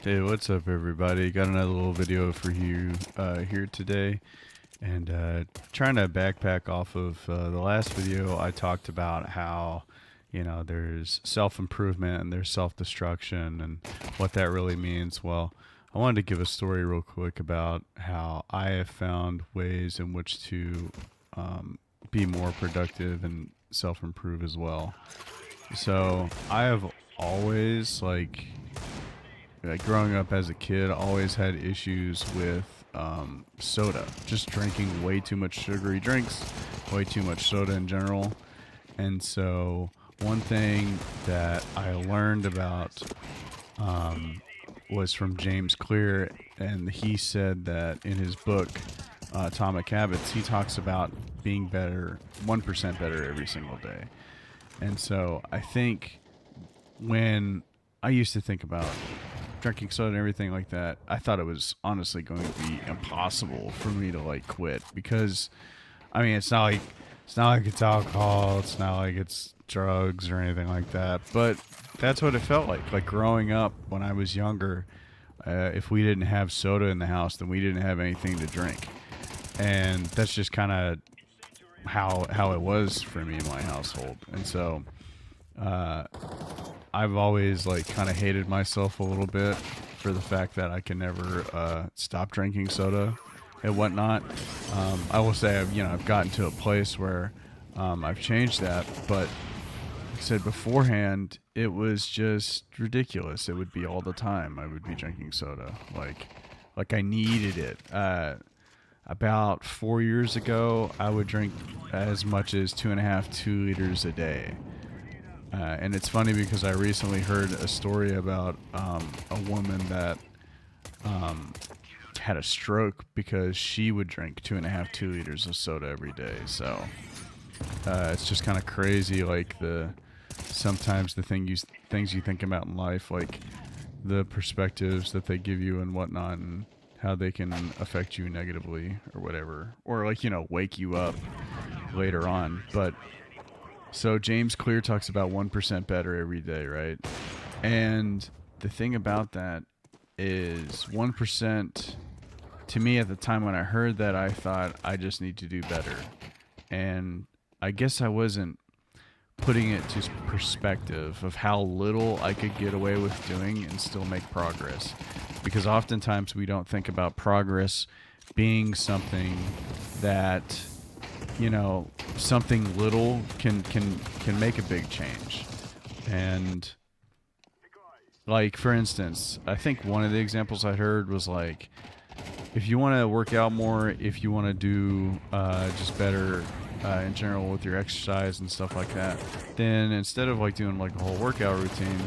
Hey, what's up, everybody? Got another little video for you here today, and trying to backpack off of the last video. I talked about how, there's self-improvement and there's self-destruction, and what that really means. Well, I wanted to give a story real quick about how I have found ways in which to be more productive and self-improve as well. So I have always growing up as a kid, I always had issues with soda. Just drinking way too much sugary drinks, way too much soda in general. And so, one thing that I learned about was from James Clear, and he said that in his book, Atomic Habits, he talks about being better, 1% better every single day. And so, I think when I used to think about drinking soda and everything like that, I thought it was honestly going to be impossible for me to quit because, I mean, it's not like it's alcohol, it's not like it's drugs or anything like that. But that's what it felt like. Like growing up when I was younger, if we didn't have soda in the house, then we didn't have anything to drink, and that's just kind of how it was for me in my household. And so uh, I've always kind of hated myself a little bit for the fact that I can never stop drinking soda and whatnot. I will say I've gotten to a place where I've changed that, but like I said beforehand, it was just ridiculous. It would be all the time. I would be drinking soda, like I needed it. About 4 years ago, I would drink as much as 2.5, 2 liters a day. And it's funny because I recently heard a story about a woman that had a stroke because she would drink 2.5, 2 liters of soda every day. So it's just kind of crazy, sometimes the things you think about in life, like the perspectives that they give you and whatnot, and how they can affect you negatively or whatever, or wake you up later on. But so James Clear talks about 1% better every day, right? And the thing about that is 1%, to me at the time when I heard that, I thought I just need to do better. And I guess I wasn't putting it to perspective of how little I could get away with doing and still make progress. Because oftentimes we don't think about progress being something that, something little can make a big change. And for instance, I think one of the examples I heard was if you want to work out more, if you want to do just better in general with your exercise and stuff like that, then instead of doing a whole workout routine,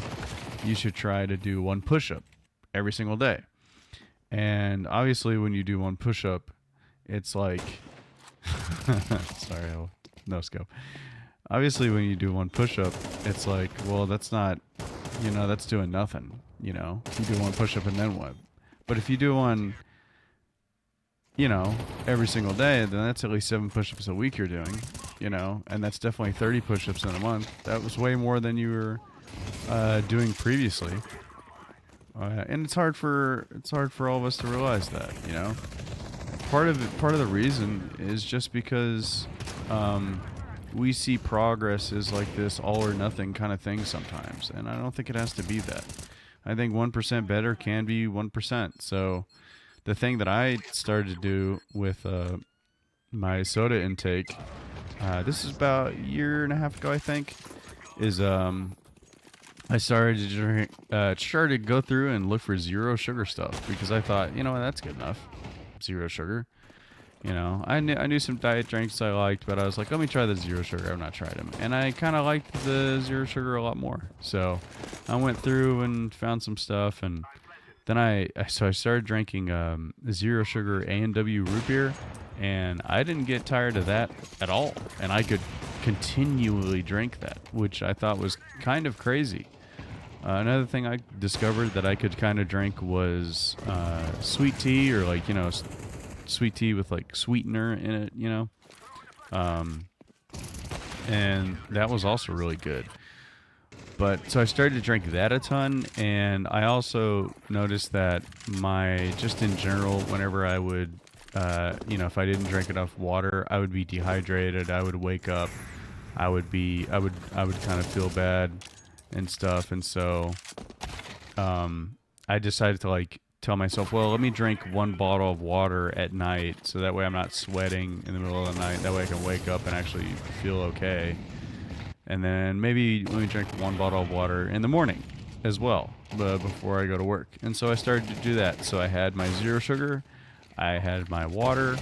you should try to do one push-up every single day. And obviously when you do one push-up, it's sorry, no scope. Obviously when you do one push-up, it's well, that's not, that's doing nothing. You do one push-up and then what? But if you do one, every single day, then that's at least 7 push-ups a week you're doing, and that's definitely 30 push-ups in a month. That was way more than you were doing previously. And it's hard for all of us to realize that, part of the reason is just because we see progress as this all or nothing kind of thing sometimes, and I don't think it has to be that. I think 1% better can be 1%. So the thing that I started to do with my soda intake, this is about a year and a half ago, I think, is I started to drink, started to go through and look for zero sugar stuff, because I thought, that's good enough, zero sugar. I knew some diet drinks I liked, but I was like, let me try the zero sugar. I've not tried them, and I kind of liked the zero sugar a lot more. So I went through and found some stuff, and then I started drinking zero sugar A&W root beer, and I didn't get tired of that at all, and I could continually drink that, which I thought was kind of crazy. Another thing I discovered that I could kind of drink was sweet tea, or sweet tea with sweetener in it, and that was also really good. But so I started to drink that a ton, and I also noticed that just in general, whenever I would, if I didn't drink enough water, I would be dehydrated. I would wake up. I would kind of feel bad and stuff. And so, I decided to like tell myself, well, let me drink 1 bottle of water at night, so that way I'm not sweating in the middle of the night. That way I can wake up and actually feel okay. And then maybe let me drink 1 bottle of water in the morning as well, before I go to work. And so I started to do that. So I had my 0 sugar, I had my water,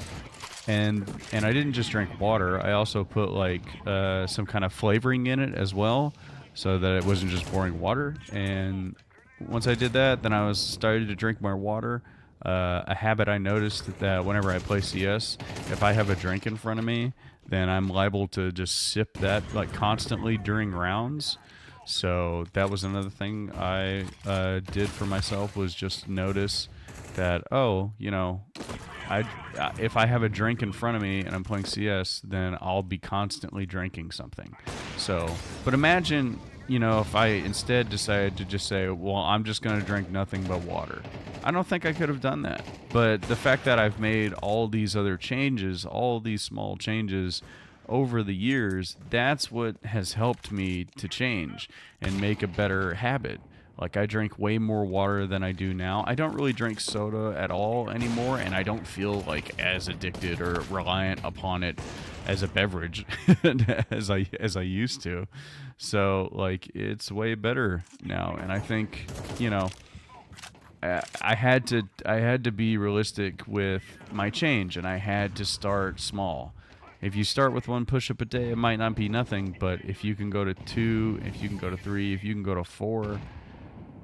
and I didn't just drink water. I also put like some kind of flavoring in it as well, so that it wasn't just boring water. And once I did that, then I was started to drink more water. A habit I noticed that whenever I play CS, if I have a drink in front of me, then I'm liable to just sip that like constantly during rounds. So that was another thing I did for myself, was just notice that, oh, if I have a drink in front of me and I'm playing CS, then I'll be constantly drinking something. So, but imagine, if I instead decided to just say, well, I'm just going to drink nothing but water. I don't think I could have done that. But the fact that I've made all these other changes, all these small changes over the years, that's what has helped me to change and make a better habit. Like, I drink way more water than I do now. I don't really drink soda at all anymore, and I don't feel like as addicted or reliant upon it as a beverage as I used to. So like, it's way better now, and I think, I had to be realistic with my change, and I had to start small. If you start with 1 push-up a day, it might not be nothing, but if you can go to 2, if you can go to 3, if you can go to 4,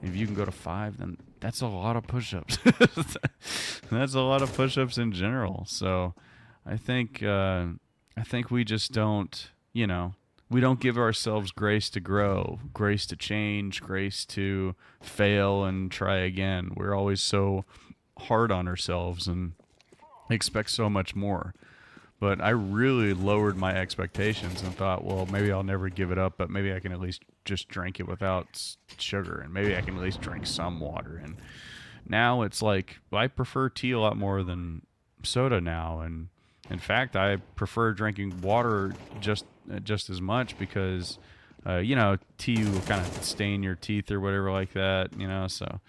if you can go to 5, then that's a lot of push-ups. That's a lot of push-ups in general. So I think we just don't, we don't give ourselves grace to grow, grace to change, grace to fail and try again. We're always so hard on ourselves and expect so much more. But I really lowered my expectations and thought, well, maybe I'll never give it up, but maybe I can at least just drink it without sugar, and maybe I can at least drink some water. And now it's like, I prefer tea a lot more than soda now, and in fact, I prefer drinking water just as much, because tea will kind of stain your teeth or whatever like that, so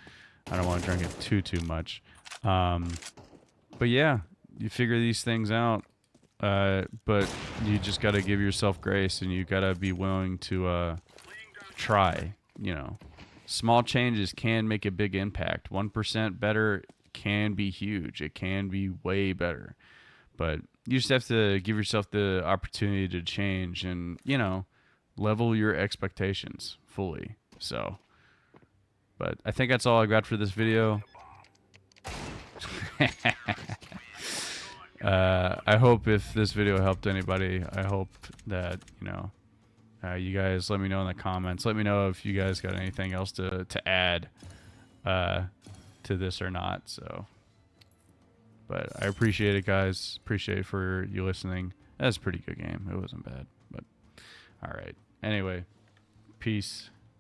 I don't want to drink it too much. But yeah, you figure these things out. But you just got to give yourself grace, and you got to be willing to try. Small changes can make a big impact. 1% better can be huge. It can be way better. But you just have to give yourself the opportunity to change and, level your expectations fully. So, but I think that's all I got for this video. I hope if this video helped anybody, I hope that, you guys let me know in the comments. Let me know if you guys got anything else to add to this or not. So, but I appreciate it, guys. Appreciate it for you listening. That's a pretty good game. It wasn't bad, but all right. Anyway, peace.